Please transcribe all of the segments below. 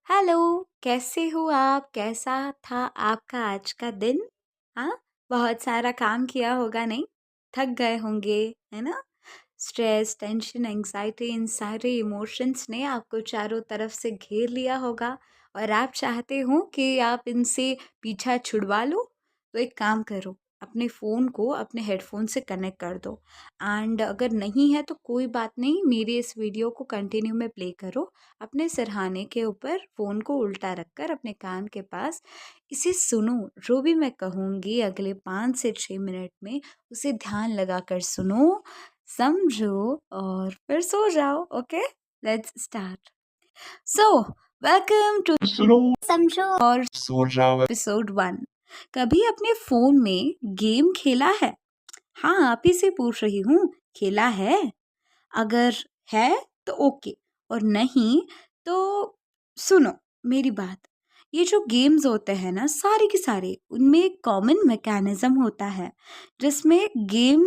Hello, कैसे हो आप? कैसा था आपका आज का दिन? हाँ, बहुत सारा काम किया होगा नहीं? थक गए होंगे, है ना? स्ट्रेस, टेंशन, एंग्जाइटी इन सारे इमोशंस ने आपको चारों तरफ से घेर लिया होगा और आप चाहते हो कि आप इनसे पीछा छुड़वा लो। तो एक काम करो, अपने फ़ोन को अपने हेडफोन से कनेक्ट कर दो एंड अगर नहीं है तो कोई बात नहीं, मेरी इस वीडियो को कंटिन्यू में प्ले करो। अपने सिरहाने के ऊपर फ़ोन को उल्टा रखकर अपने कान के पास इसे सुनो। जो भी मैं कहूँगी अगले 5 से 6 मिनट में उसे ध्यान लगाकर सुनो, समझो और फिर सो जाओ। Okay, let's start. So welcome to सुनो समझो और सो जाओ। एपिसोड 1। कभी अपने फोन में गेम खेला है? हाँ, आप ही से पूछ रही हूँ, खेला है? अगर है तो ओके, और नहीं तो सुनो मेरी बात। ये जो गेम्स होते हैं ना, सारे के सारे, उनमें एक कॉमन मैकेनिज्म होता है जिसमें गेम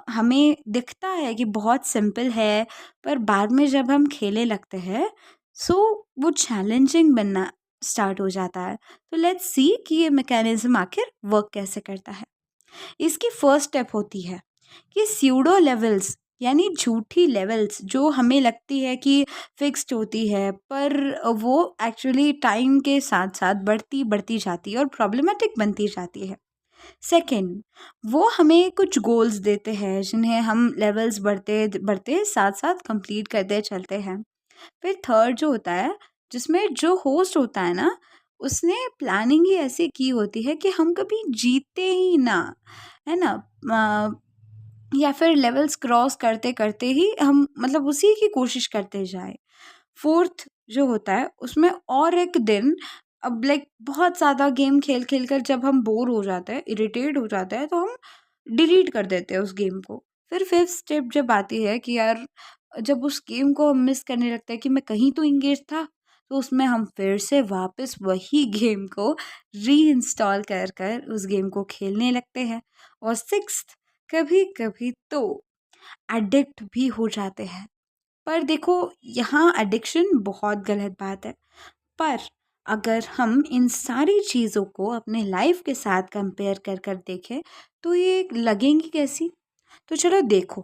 हमें दिखता है कि बहुत सिंपल है, पर बाद में जब हम खेलने लगते हैं सो वो चैलेंजिंग बनना स्टार्ट हो जाता है। तो लेट्स सी कि ये मैकेनिज्म आखिर वर्क कैसे करता है। इसकी फर्स्ट स्टेप होती है कि स्यूडो लेवल्स, यानी झूठी लेवल्स जो हमें लगती है कि फिक्स्ड होती है, पर वो एक्चुअली टाइम के साथ साथ बढ़ती बढ़ती जाती है और प्रॉब्लमेटिक बनती जाती है। सेकंड, वो हमें कुछ गोल्स देते हैं जिन्हें हम लेवल्स बढ़ते बढ़ते साथ साथ कंप्लीट करते चलते हैं। फिर थर्ड जो होता है, जिसमें जो होस्ट होता है ना, उसने प्लानिंग ही ऐसी की होती है कि हम कभी जीते ही ना, है ना? या फिर लेवल्स क्रॉस करते करते ही हम मतलब उसी की कोशिश करते जाए। फोर्थ जो होता है उसमें और एक दिन, अब लाइक बहुत ज़्यादा गेम खेल खेल कर जब हम बोर हो जाते हैं, इरिटेट हो जाते हैं, तो हम डिलीट कर देते हैं उस गेम को। फिर फिफ्थ स्टेप जब आती है कि यार, जब उस गेम को हम मिस करने लगते हैं कि मैं कहीं तो इंगेज था, तो उसमें हम फिर से वापस वही गेम को रीइंस्टॉल कर कर उस गेम को खेलने लगते हैं। और सिक्स्थ, कभी कभी तो एडिक्ट भी हो जाते हैं। पर देखो, यहाँ एडिक्शन बहुत गलत बात है। पर अगर हम इन सारी चीज़ों को अपने लाइफ के साथ कंपेयर कर कर देखें तो ये लगेंगी कैसी? तो चलो देखो,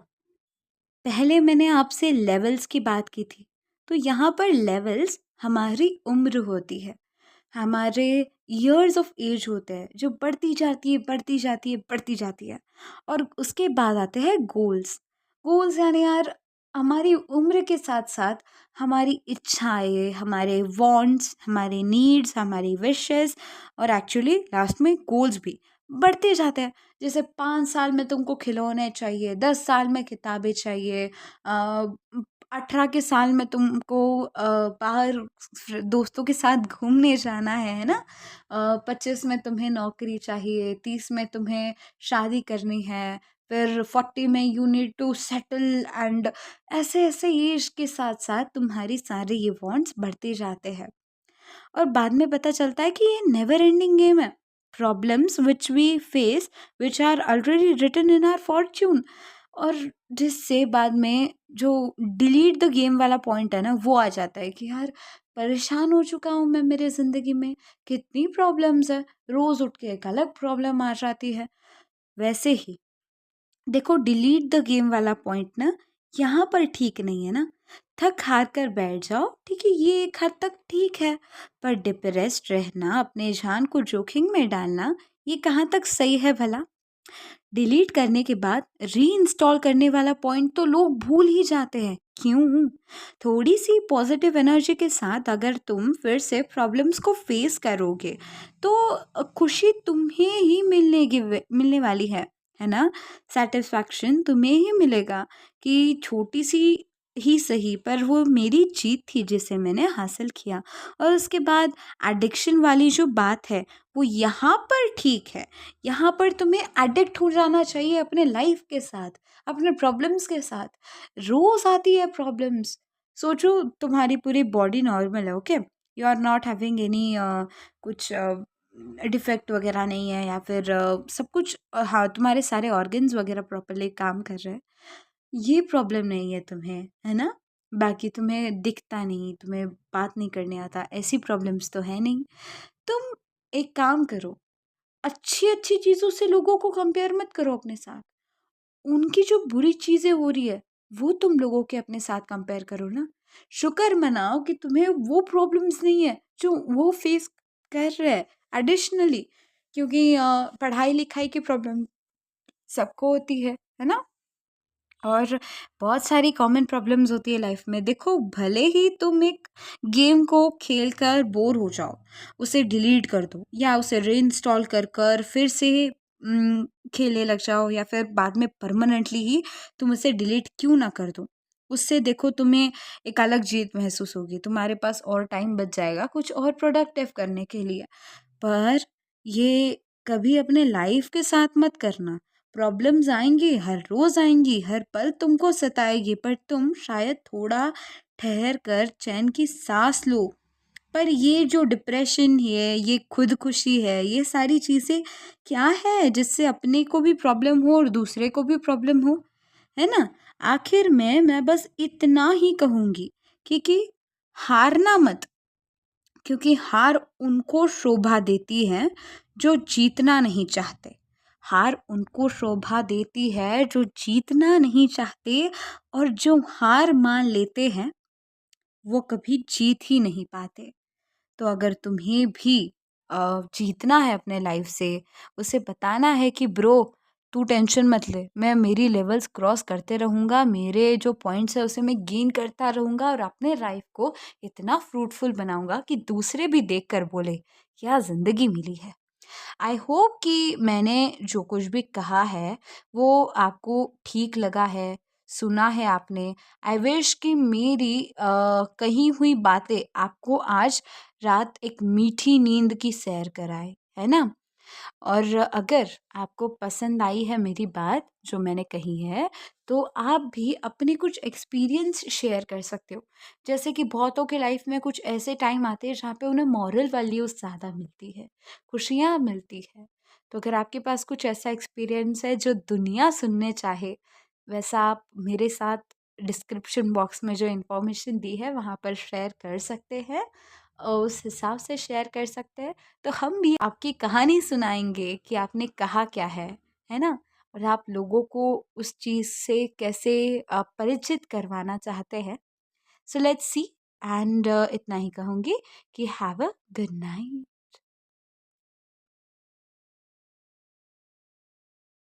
पहले मैंने आपसे लेवल्स की बात की थी, तो यहाँ पर लेवल्स हमारी उम्र होती है, हमारे ईयर्स ऑफ एज होते हैं जो बढ़ती जाती है बढ़ती जाती है बढ़ती जाती है। और उसके बाद आते हैं गोल्स। गोल्स यानी यार, हमारी उम्र के साथ साथ हमारी इच्छाएं, हमारे वांट्स, हमारे नीड्स, हमारी विशेस और एक्चुअली लास्ट में गोल्स भी बढ़ते जाते हैं। जैसे 5 साल में तुमको खिलौने चाहिए, 10 साल में किताबें चाहिए, 18 के साल में तुमको बाहर दोस्तों के साथ घूमने जाना है ना? 25 में तुम्हें नौकरी चाहिए, 30 में तुम्हें शादी करनी है, फिर 40 में you need to settle and ऐसे ऐसे एज के साथ साथ तुम्हारी सारे ये वांट्स बढ़ते जाते हैं। और बाद में पता चलता है कि ये नेवर एंडिंग गेम है। Problems which we face, which are already written in our fortune. और जिससे बाद में जो डिलीट द गेम वाला पॉइंट है ना, वो आ जाता है कि यार, परेशान हो चुका हूँ मैं मेरे ज़िंदगी में, कितनी प्रॉब्लम्स है, रोज़ उठ के एक अलग प्रॉब्लम आ जाती है। वैसे ही देखो, डिलीट द गेम वाला पॉइंट ना यहाँ पर ठीक नहीं है ना। थक हार कर बैठ जाओ, ठीक है, ये एक हद तक ठीक है, पर डिप्रेस्ड रहना, अपने जान को जोखिम में डालना, ये कहाँ तक सही है भला? डिलीट करने के बाद रीइंस्टॉल करने वाला पॉइंट तो लोग भूल ही जाते हैं। क्यों? थोड़ी सी पॉजिटिव एनर्जी के साथ अगर तुम फिर से प्रॉब्लम्स को फेस करोगे तो खुशी तुम्हें ही मिलने वाली है ना? सेटिस्फैक्शन तुम्हें ही मिलेगा कि छोटी सी ही सही, पर वो मेरी जीत थी जिसे मैंने हासिल किया। और उसके बाद एडिक्शन वाली जो बात है, वो यहाँ पर ठीक है। यहाँ पर तुम्हें एडिक्ट हो जाना चाहिए अपने लाइफ के साथ, अपने प्रॉब्लम्स के साथ। रोज आती है प्रॉब्लम्स। सोचो, तुम्हारी पूरी बॉडी नॉर्मल है, okay, you are not having any कुछ डिफेक्ट वगैरह नहीं है, या फिर सब कुछ हाँ, तुम्हारे सारे ऑर्गन्स वगैरह प्रॉपरली काम कर रहे हैं, ये प्रॉब्लम नहीं है तुम्हें, है ना? बाकी तुम्हें दिखता नहीं, तुम्हें बात नहीं करने आता, ऐसी प्रॉब्लम्स तो है नहीं। तुम एक काम करो, अच्छी-अच्छी चीज़ों से लोगों को कंपेयर मत करो अपने साथ। उनकी जो बुरी चीज़ें हो रही है, वो तुम लोगों के अपने साथ कंपेयर करो ना। शुक्र मनाओ कि तुम्हें वो प्रॉब्लम्स नहीं है, जो वो फेस कर रहे हैं एडिशनली, क्योंकि पढ़ाई-लिखाई की प्रॉब्लम सबको होती है ना? और बहुत सारी कॉमन प्रॉब्लम्स होती है लाइफ में। देखो, भले ही तुम एक गेम को खेल कर बोर हो जाओ, उसे डिलीट कर दो या उसे रीइंस्टॉल कर कर फिर से खेलने लग जाओ, या फिर बाद में परमानेंटली ही तुम उसे डिलीट क्यों ना कर दो। उससे देखो तुम्हें एक अलग जीत महसूस होगी, तुम्हारे पास और टाइम बच जाएगा कुछ और प्रोडक्टिव करने के लिए। पर ये कभी अपने लाइफ के साथ मत करना। प्रॉब्लम्स आएंगी, हर रोज आएंगी, हर पल तुमको सताएगी, पर तुम शायद थोड़ा ठहर कर चैन की सांस लो। पर ये जो डिप्रेशन है, ये खुदकुशी है, ये सारी चीज़ें क्या है जिससे अपने को भी प्रॉब्लम हो और दूसरे को भी प्रॉब्लम हो, है ना? आखिर में मैं बस इतना ही कहूँगी कि हारना मत, क्योंकि हार उनको शोभा देती है जो जीतना नहीं चाहते। हार उनको शोभा देती है जो जीतना नहीं चाहते, और जो हार मान लेते हैं वो कभी जीत ही नहीं पाते। तो अगर तुम्हें भी जीतना है अपने लाइफ से, उसे बताना है कि ब्रो, तू टेंशन मत ले, मैं मेरी लेवल्स क्रॉस करते रहूँगा, मेरे जो पॉइंट्स है उसे मैं गेन करता रहूँगा और अपने लाइफ को इतना फ्रूटफुल बनाऊँगा कि दूसरे भी देख कर बोले क्या ज़िंदगी मिली है। आई होप कि मैंने जो कुछ भी कहा है वो आपको ठीक लगा है, सुना है आपने। आई विश कि मेरी कही हुई बातें आपको आज रात एक मीठी नींद की सैर कराए, है ना? और अगर आपको पसंद आई है मेरी बात जो मैंने कही है, तो आप भी अपने कुछ एक्सपीरियंस शेयर कर सकते हो। जैसे कि बहुतों के लाइफ में कुछ ऐसे टाइम आते हैं जहाँ पे उन्हें मॉरल वैल्यूज़ ज़्यादा मिलती है, खुशियाँ मिलती है। तो अगर आपके पास कुछ ऐसा एक्सपीरियंस है जो दुनिया सुनने चाहे, वैसा आप मेरे साथ डिस्क्रिप्शन बॉक्स में जो इन्फॉर्मेशन दी है वहाँ पर शेयर कर सकते हैं, और उस हिसाब से शेयर कर सकते हैं। तो हम भी आपकी कहानी सुनाएँगे कि आपने कहा क्या है ना? और आप लोगों को उस चीज़ से कैसे परिचित करवाना चाहते हैं। सो लेट्स सी, एंड इतना ही कहूँगी कि हैव अ गुड नाइट।